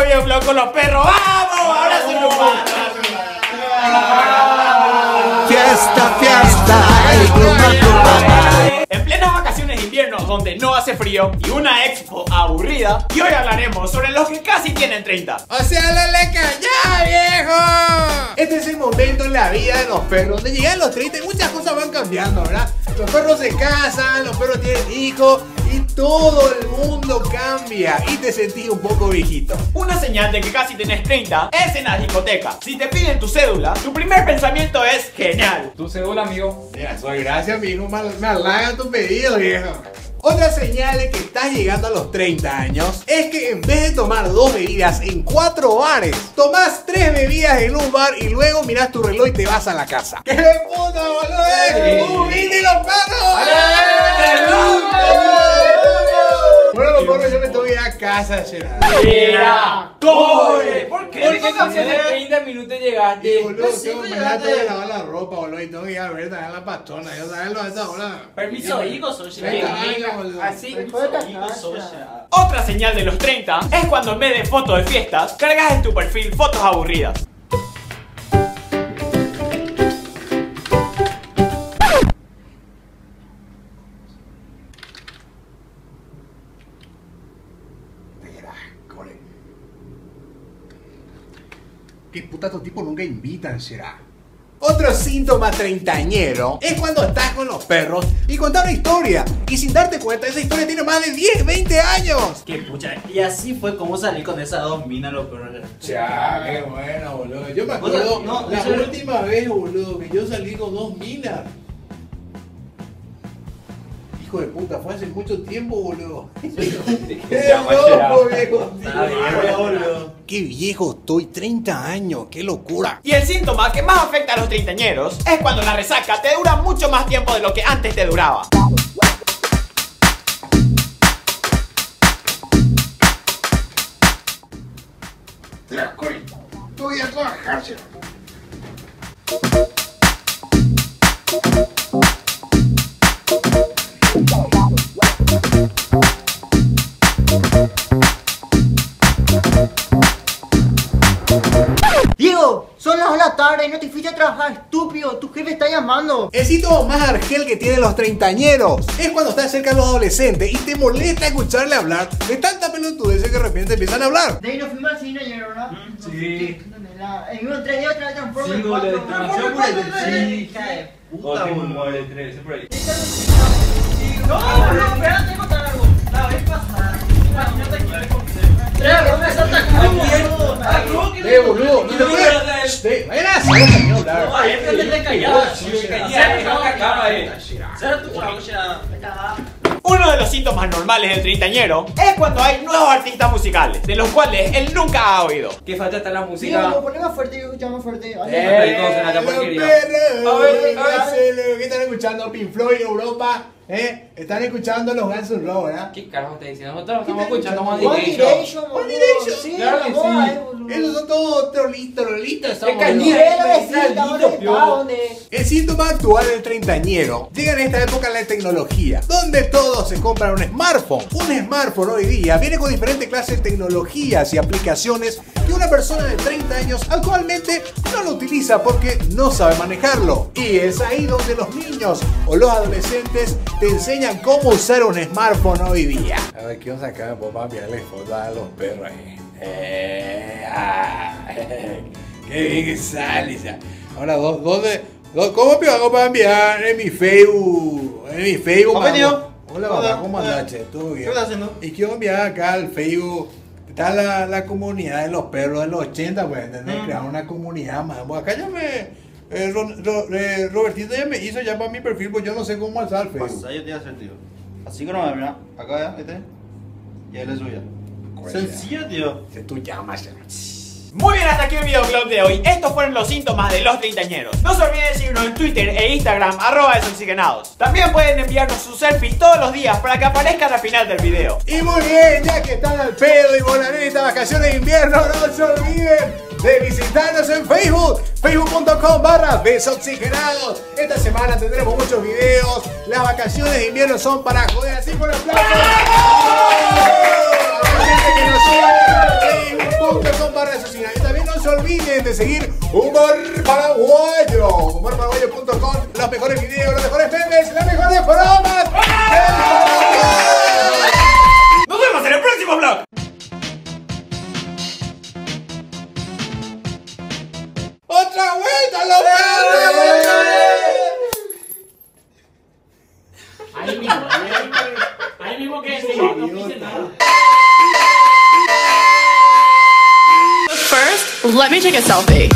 videoblog con los perros. ¡Vamos! Ahora sí nos vamos. Fiesta, fiesta. En plenas vacaciones de invierno donde no hace frío y una expo aburrida, y hoy hablaremos sobre los que casi tienen 30. O sea, la leca, ya viejo. Este es el momento en la vida de los perros donde llegan los 30 y muchas cosas van cambiando, ¿verdad? Los perros se casan, los perros tienen hijos y todo el mundo cambia y te sentís un poco viejito. Una señal de que casi tenés 30 es en la discoteca. Si te piden tu cédula, tu primer pensamiento es genial. Tu cédula, amigo. Ya, soy gracias, amigo, me halaga tu pedido, viejo. Otra señal de que estás llegando a los 30 años es que en vez de tomar 2 bebidas en 4 bares, tomás 3 bebidas en un bar y luego mirás tu reloj y te vas a la casa. ¡Qué de puta, boludo! ¡Vini los perros! Bueno, los perros, yo me tengo que ir a casa, Gerard. ¡Mira! ¡Corre! ¿Por qué? ¿Por qué hace 30 minutos llegaste? Boludo, tengo que lavar la ropa, boludo, y tengo que ir a ver también la patrona. Yo sabes lo de esa, boludo. Permiso, hijo, socia. Así. Otra señal de los 30 es cuando en vez de fotos de fiestas, cargas en tu perfil fotos aburridas. ¿Qué puta estos tipos nunca invitan, será? Otro síntoma treintañero es cuando estás con los perros y contás una historia y sin darte cuenta esa historia tiene más de 10, 20 años. Qué pucha. Y así fue como salí con esas 2 minas, los perros. Ya, qué bueno, boludo. Yo me acuerdo la última vez, boludo, que yo salí con 2 minas. Hijo de puta, fue hace mucho tiempo, boludo. Qué viejo estoy, 30 años, qué locura. Y el síntoma que más afecta a los treintañeros es cuando la resaca te dura mucho más tiempo de lo que antes te duraba. Voy a trabajar, será. Diego, son las 2 de la tarde y no te fuiste a trabajar, estúpido. Tu jefe está llamando. El síntoma más argel que tienen los treintañeros es cuando estás cerca de los adolescentes y te molesta escucharle hablar de tanta pelotudez que de repente empiezan a hablar. De ahí nos fuimos al cine ayer, ¿verdad? Sí. El mismo 3 días otra vez Transformers 4. Puta, boludo. No, espérate, te contar algo. La vez pasada, imagínate que le conté. Boludo, no te puedes. Ven a hacer hablar. Uno de los síntomas normales del treintañero es cuando hay nuevos artistas musicales, de los cuales él nunca ha oído. ¿Qué falta está la Diego, música? lo ponemos fuerte y escuchamos fuerte. ¿Qué están escuchando? Pink Floyd, Europa. Están escuchando los Guns N' Roses, ¿verdad? ¿Qué carajo estás diciendo? Nosotros estamos escuchando One One Direction. Direction, boludo. One Direction. Sí, Claro que la moda, sí. boludo. Esos son todos trolitas. Es cañero. El síntoma actual del treintañero llega en esta época la tecnología, donde todos se compran un smartphone. Un smartphone hoy día viene con diferentes clases de tecnologías y aplicaciones que una persona de 30 años actualmente no lo utiliza porque no sabe manejarlo. Y es ahí donde los niños o los adolescentes te enseñan cómo usar un smartphone hoy día. A ver, ¿qué vamos a sacar? Vamos a enviarle fotos a los perros ahí. Qué bien que sale. Ahora, ¿cómo me hago para enviar en mi Facebook? En mi Facebook, hola, papá, ¿cómo andás, che? ¿Todo bien? ¿Qué estás haciendo? Y quiero enviar acá al Facebook. Está la comunidad de los perros de los 80, pues, ¿entendés? Crear una comunidad más. Bueno, acá ya Robertito ya me hizo ya para mi perfil, pues yo no sé cómo alzar el Facebook. Pasa, yo te voy a hacer, tío. Así que no me mira. Acá ya, este. Y él es suya. Sencillo, tío. Se tú llamas ya. Muy bien, hasta aquí el videoblog de hoy. Estos fueron los síntomas de los treintañeros. No se olviden de seguirnos en Twitter e Instagram, @desoxigenados. También pueden enviarnos sus selfies todos los días para que aparezcan al final del video. Y muy bien, ya que están al pedo y bolaneta, vacaciones de invierno, no se olviden de visitarnos en Facebook, facebook.com/desoxigenados. Esta semana tendremos muchos videos. Las vacaciones de invierno son para joder, así por aplausos. A la gente que nos sigue en Facebook, @Asesina. Y también no se olviden de seguir Humor Paraguayo, humorparaguayo.com. Los mejores videos, los mejores memes, las mejores bromas. ¡Nos vemos en el próximo vlog! ¡Otra vuelta, los perros! Ahí mismo que sí, no pise nada. First, let me take a selfie.